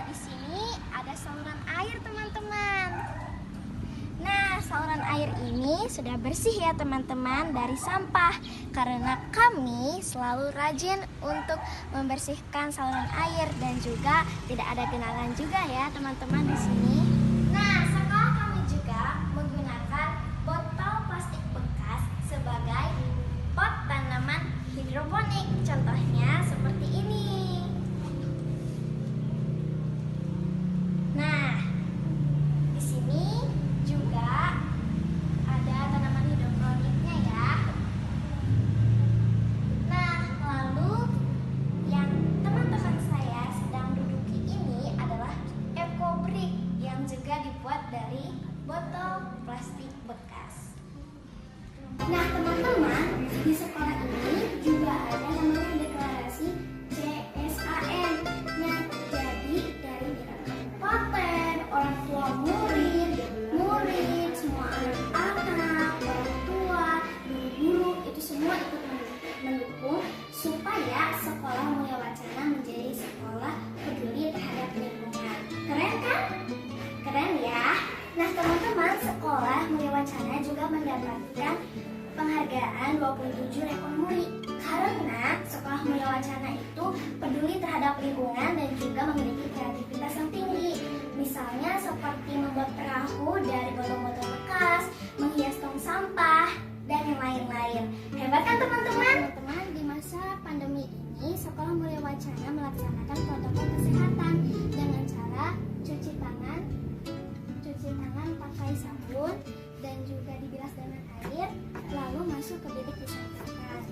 di sini ada saluran air, teman-teman. Nah, saluran air ini sudah bersih ya, teman-teman, dari sampah. Karena kami selalu rajin untuk membersihkan saluran air dan juga tidak ada genangan juga ya, teman-teman di sini. Nah, sekolah kami juga menggunakan botol plastik bekas sebagai pot tanaman hidroponik. Contohnya seperti ini. Nah, di sini juga ada tanaman hidroponiknya ya. Nah, lalu yang teman-teman saya sedang duduki ini adalah EcoBrick yang juga dibuat dari botol plastik bekas. Nah, teman-teman, di sekolah ini juga ada namanya deklarasi CSAN. Nah, jadi dari kabupaten, orang tua murid, semua anak-anak, orang tua, guru-guru, itu semua ikut mendukung supaya Sekolah Mulia Wacana menjadi sekolah peduli terhadap lingkungan. Keren kan? Keren ya? Nah, teman-teman, Sekolah Mulia Wacana juga mendapatkan penghargaan 27 rekor muri karena Sekolah Mulia Wacana itu peduli terhadap lingkungan dan juga memiliki kreativitas yang tinggi. Misalnya seperti membuat perahu dari botol-botol bekas, menghias tong sampah, dan yang lain-lain. Hebat kan, teman-teman? Teman-teman, di masa pandemi ini Sekolah Mulia Wacana melaksanakan protokol kesehatan dengan cara cuci tangan pakai sabun dan juga dibilas dengan air, lalu masuk ke bilik disinfektan.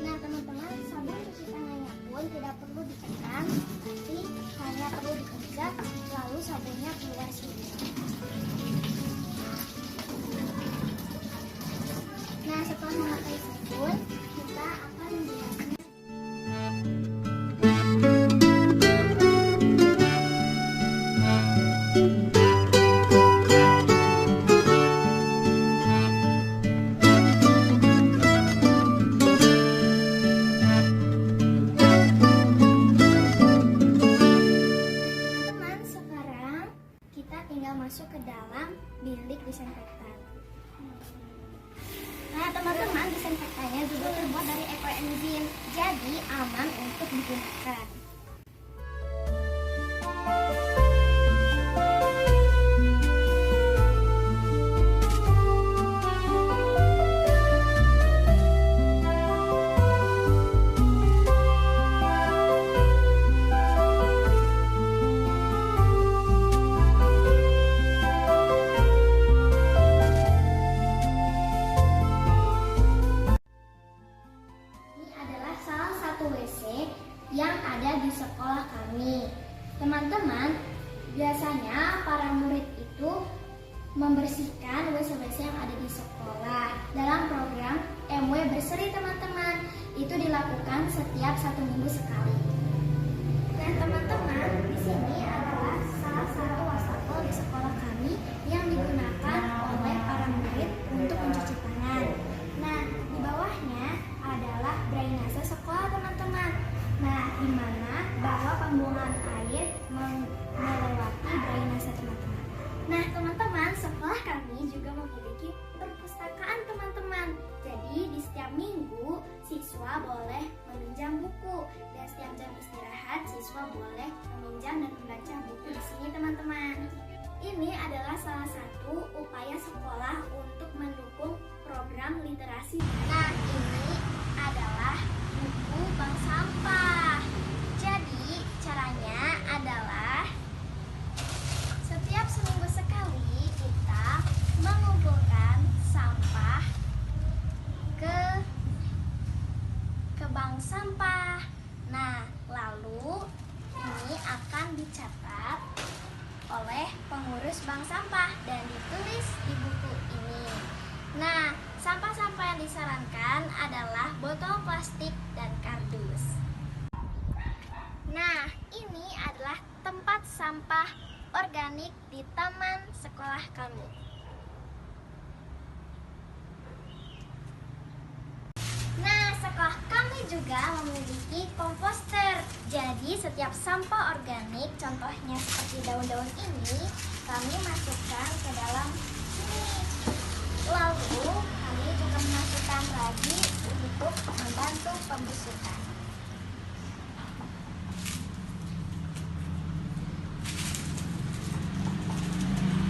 Nah, teman-teman, sabun cuci tangannya pun tidak perlu ditekan, tapi hanya perlu dipegang, lalu sabunnya keluar sendiri. Nah, setelah memakai sabun, kita akan membilasnya. Masuk ke dalam bilik disinfektan. Nah, teman-teman, disinfektannya juga terbuat dari ekoenzim, jadi aman untuk digunakan. Yang ada di sekolah kami. Teman-teman, biasanya para murid itu membersihkan WC-WC yang ada di sekolah dalam program MW Berseri, teman-teman. Itu dilakukan setiap 1 minggu sekali. Dan teman-teman, di sini adalah salah satu wastafel di sekolah kami yang digunakan oleh para murid untuk mencuci tangan. Nah, di bawahnya adalah drainase sekolah, teman-teman. Nah, di mana bahwa pembuangan air melewati drainase, teman-teman. Nah, teman-teman, sekolah kami juga memiliki perpustakaan, teman-teman. Jadi, di setiap minggu siswa boleh meminjam buku dan setiap jam istirahat siswa boleh meminjam dan membaca buku di sini, teman-teman. Ini adalah salah satu upaya sekolah untuk mendukung program literasi. Nah, ini adalah buku bank sampah. Jadi caranya adalah setiap seminggu sekali kita mengumpulkan sampah ke bank sampah. Nah, lalu ini akan dicatat oleh pengurus bank sampah dan ditulis di buku ini. Nah, sampah-sampah yang disarankan adalah botol plastik dan kardus. Nah, ini adalah tempat sampah organik di taman sekolah kami. Nah, sekolah kami juga memiliki komposter. Jadi setiap sampah organik, contohnya seperti daun-daun ini, kami masukkan ke dalam sini. Lalu kami juga memasukkan lagi untuk membantu pembusukan.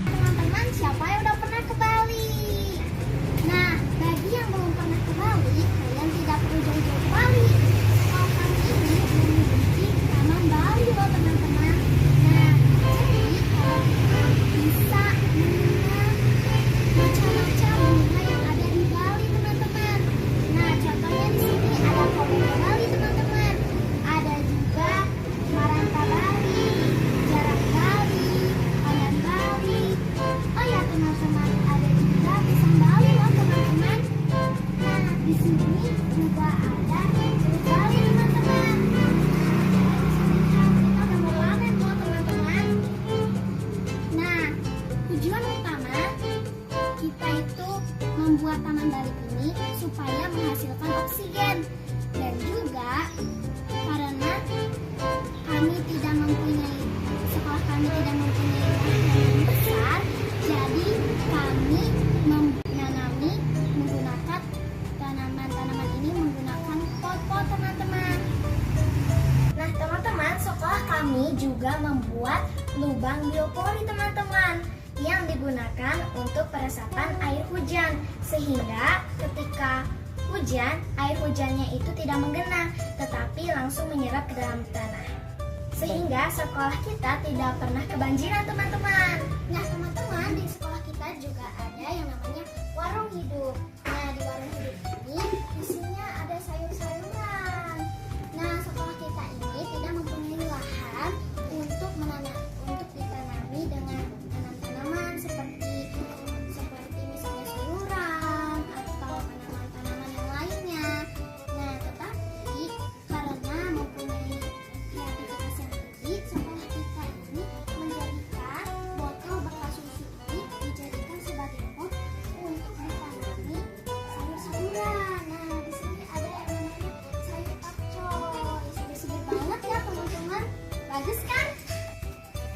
Teman-teman, siapa yang udah pernah ke Bali? Nah, bagi yang belum pernah ke Bali, kalian tidak perlu jauh-jauh ke Bali. Sekolah kami ini memiliki Taman Bali loh teman-teman. Nah, jadi kalian bisa mengenal macam-macam bunga yang ada di Bali teman-teman. Nah, contohnya di sini ada Komodo Bali teman-teman. Ada juga Maranta Bali, Jarang Bali, Pandan Bali. Oh ya teman-teman, ada juga Pisang Bali loh teman-teman. Nah, di sini juga ada jeruk Bali teman-teman. Kita udah mau panen loh teman-teman. Nah, tujuan utama kita itu membuat Taman Bali ini supaya menghasilkan oksigen, dan juga karena kami tidak mempunyai sekolah kami tidak mempunyai lahan yang besar, jadi kami menanami menggunakan tanaman-tanaman ini menggunakan pot-pot teman-teman. Nah teman-teman, sekolah kami juga membuat lubang biopori teman-teman yang digunakan untuk peresapan air hujan, sehingga ketika hujan, air hujannya itu tidak menggenang tetapi langsung menyerap ke dalam tanah, sehingga sekolah kita tidak pernah kebanjiran teman-teman. Nah teman-teman, di sekolah kita juga ada yang namanya warung hidup. Nah di warung hidup ini isinya ada sayur-sayuran. Nah sekolah kita ini tidak mempunyai lahan untuk ditanami dengan tanaman-tanaman seperti misalnya sayuran atau tanaman-tanaman yang lainnya. Nah tetapi karena mempunyai kreativitas yang tinggi, sekolah kita ini menjadikan botol bekas susu ini dijadikan sebagai pot untuk ditanami sayur-sayuran. Nah di sini ada yang namanya sayur pakcoy. Segar-segar banget ya teman-teman, bagus kan?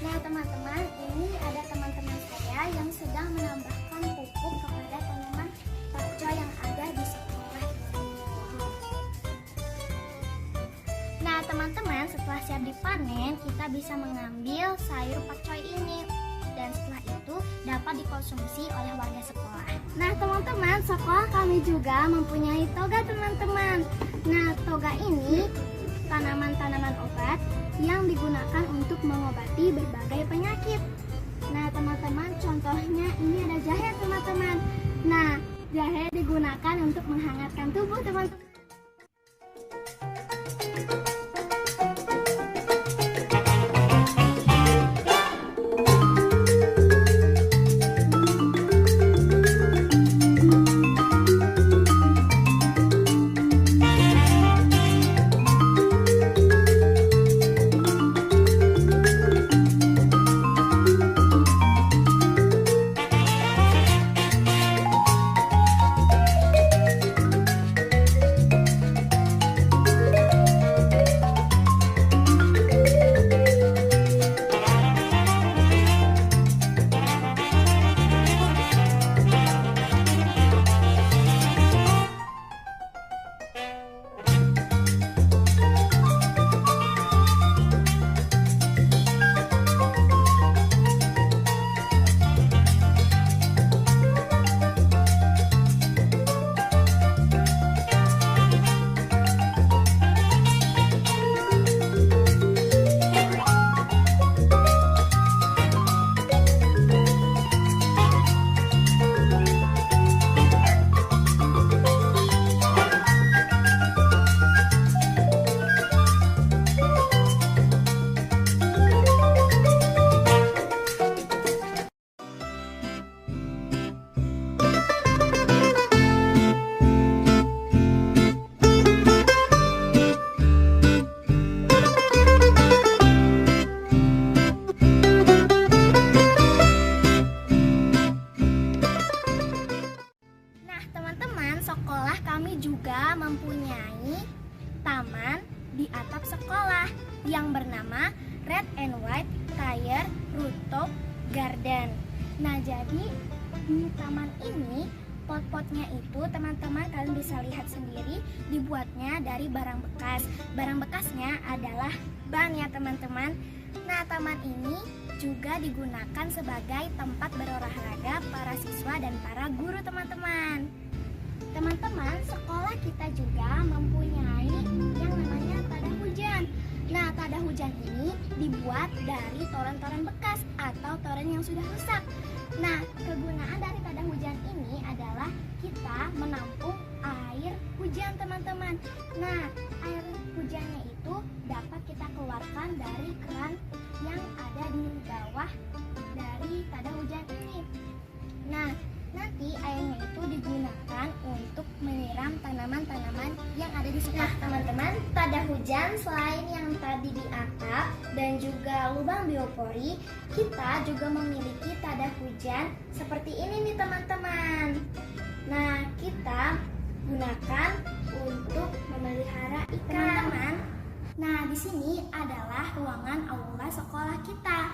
Nah teman-teman, ini ada teman-teman saya yang sedang menambahkan pupuk kepada tanaman pakcoy yang ada di sekolah ini. Nah teman-teman, setelah siap dipanen, kita bisa mengambil sayur pakcoy ini, dan setelah itu dapat dikonsumsi oleh warga sekolah. Nah teman-teman, sekolah kami juga mempunyai toga teman-teman. Nah toga ini tanaman-tanaman obat yang digunakan untuk mengobati berbagai penyakit. Nah teman-teman, contohnya ini ada jahe teman-teman. Nah jahe digunakan untuk menghangatkan tubuh teman-teman. sekolah kami juga mempunyai taman di atap sekolah yang bernama Red and White Tire Rooftop Garden. Nah, jadi di taman ini pot-potnya itu teman-teman kalian bisa lihat sendiri dibuatnya dari barang bekas. Barang bekasnya adalah ban ya teman-teman. Nah, taman ini juga digunakan sebagai tempat berolahraga para siswa dan para guru teman-teman. Teman-teman, sekolah kita juga mempunyai yang namanya tada hujan. Nah, tada hujan ini dibuat dari toren-toren bekas atau toren yang sudah rusak. Nah, kegunaan dari tada hujan ini adalah kita menampung air hujan teman-teman. Nah, air hujannya itu dapat kita keluarkan dari keran yang ada di bawah dari tada hujan ini. Nah, nanti airnya itu digunakan untuk menyiram tanaman-tanaman yang ada di sekolah. Nah, teman-teman, tada hujan selain yang tadi di atap dan juga lubang biopori, kita juga memiliki tada hujan seperti ini nih teman-teman. Nah, kita gunakan untuk memelihara ikan. Teman-teman, nah di sini adalah ruangan aula sekolah kita.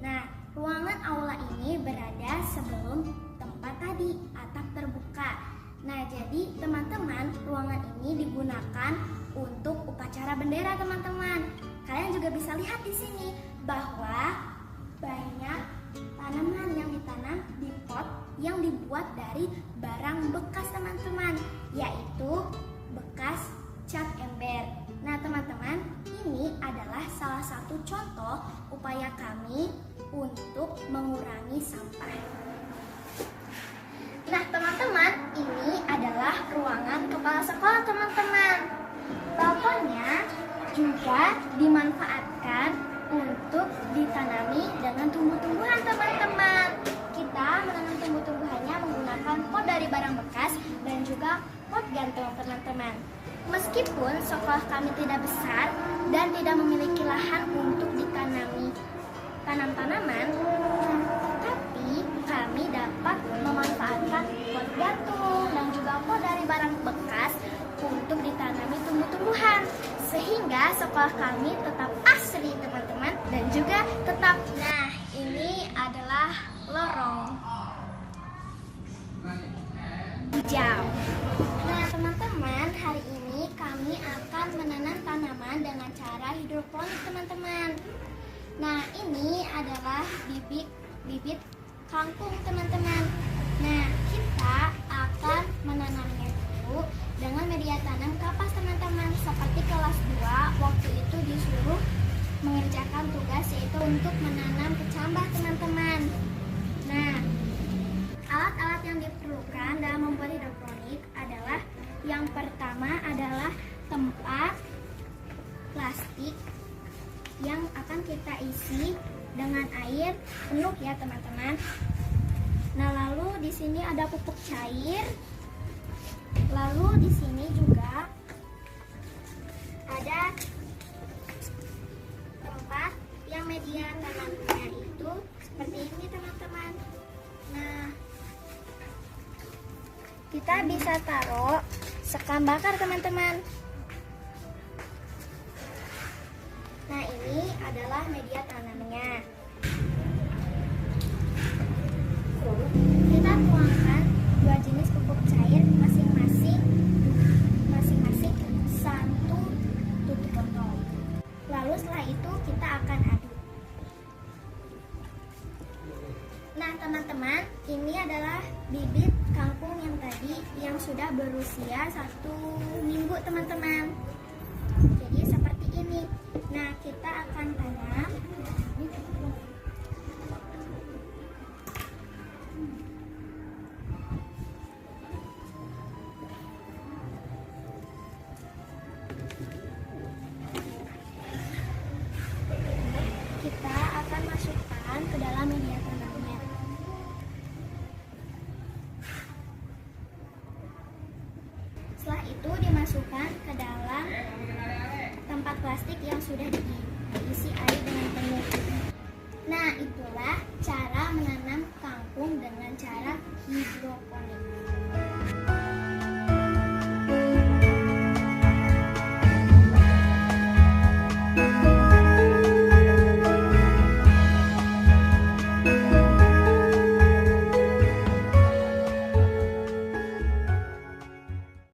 Nah, ruangan aula ini berada sebelum tempat tadi atap terbuka. Nah, jadi teman-teman, ruangan ini digunakan untuk upacara bendera teman-teman. Kalian juga bisa lihat di sini bahwa banyak tanaman yang ditanam di pot yang dibuat dari barang bekas teman-teman, yaitu bekas cat ember. Nah, teman-teman, ini adalah salah satu contoh upaya kami untuk mengurangi sampah. Nah, teman-teman, ini adalah ruangan kepala sekolah teman-teman. Balkonnya juga dimanfaatkan untuk ditanami dengan tumbuh-tumbuhan teman-teman. Kita menanam tumbuh-tumbuhannya menggunakan pot dari barang bekas dan juga pot gantung teman-teman. Meskipun sekolah kami tidak besar dan tidak memiliki lahan untuk ditanami tanam-tanaman, tapi kami dapat memanfaatkan pot gantung dan juga pot dari barang bekas untuk ditanami tumbuh-tumbuhan, sehingga sekolah kami tetap asri teman-teman dan juga tetap. Nah, ini adalah lorong hijau. Nah, teman-teman, hari ini kami akan menanam tanaman dengan cara hidroponik teman-teman. Nah, ini adalah bibit kangkung teman-teman. Nah, kita akan menanamnya dulu dengan media tanam kapas teman-teman. Seperti kelas 2 waktu itu disuruh mengerjakan tugas yaitu untuk menanam kecambah teman-teman. Nah, alat-alat yang diperlukan dalam membuat hidroponik adalah yang pertama adalah tempat plastik yang akan kita isi dengan air penuh ya teman-teman. Nah, lalu di sini ada pupuk cair. Lalu di sini juga ada tempat yang media tanamnya itu seperti ini teman-teman. Nah, kita bisa taruh sekam bakar teman-teman. Nah, ini adalah media tanamnya. Kita tuangkan 2 jenis pupuk cair masing-masing 1 tutup botol. Lalu setelah itu kita akan aduk. Nah, teman-teman, ini adalah bibit kangkung yang tadi yang sudah berusia 1 minggu teman-teman. Jadi seperti ini. Nah, kita akan tanam. Kita akan masukkan ke dalam media tanamnya. Setelah itu dimasukkan ke dalam tempat plastik yang sudah diisi air dengan